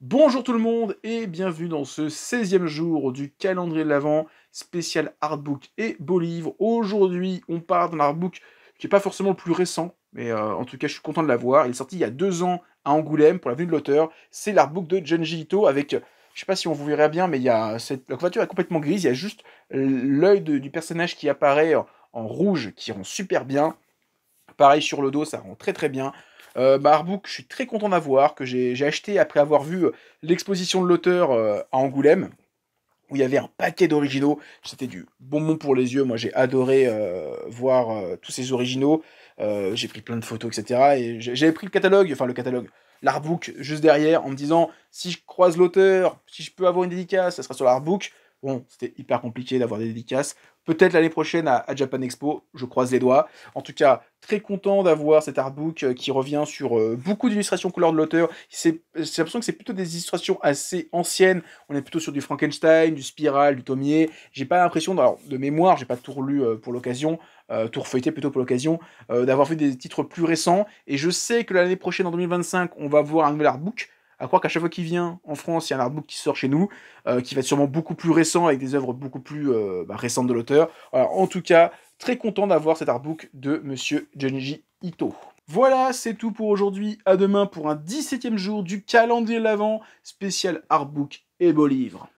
Bonjour tout le monde et bienvenue dans ce 16e jour du calendrier de l'Avent spécial artbook et beau livre. Aujourd'hui, on part d'un artbook qui n'est pas forcément le plus récent, mais en tout cas, je suis content de l'avoir. Il est sorti il y a 2 ans à Angoulême pour la venue de l'auteur. C'est l'artbook de Junji Ito avec, je sais pas si on vous verrait bien, mais la couverture est complètement grise. Il y a juste l'œil du personnage qui apparaît en rouge, qui rend super bien. Pareil sur le dos, ça rend très très bien. Artbook, je suis très content d'avoir, que j'ai acheté après avoir vu l'exposition de l'auteur à Angoulême, où il y avait un paquet d'originaux. C'était du bonbon pour les yeux. Moi, j'ai adoré voir tous ces originaux. J'ai pris plein de photos, etc. Et j'avais pris l'artbook juste derrière, en me disant, si je croise l'auteur, si je peux avoir une dédicace, ça sera sur l'artbook. Bon, c'était hyper compliqué d'avoir des dédicaces. Peut-être l'année prochaine à Japan Expo, je croise les doigts. En tout cas, très content d'avoir cet artbook qui revient sur beaucoup d'illustrations couleur de l'auteur. J'ai l'impression que c'est plutôt des illustrations assez anciennes. On est plutôt sur du Frankenstein, du Spiral, du Tomier. J'ai pas l'impression, alors de mémoire, j'ai pas tout relu pour l'occasion, tout refeuilleté plutôt pour l'occasion, d'avoir fait des titres plus récents. Et je sais que l'année prochaine, en 2025, on va voir un nouvel artbook. À croire qu'à chaque fois qu'il vient en France, il y a un artbook qui sort chez nous, qui va être sûrement beaucoup plus récent, avec des œuvres beaucoup plus récentes de l'auteur. Voilà, en tout cas, très content d'avoir cet artbook de Monsieur Junji Ito. Voilà, c'est tout pour aujourd'hui. À demain pour un 17e jour du calendrier de l'Avent, spécial artbook et beau livre.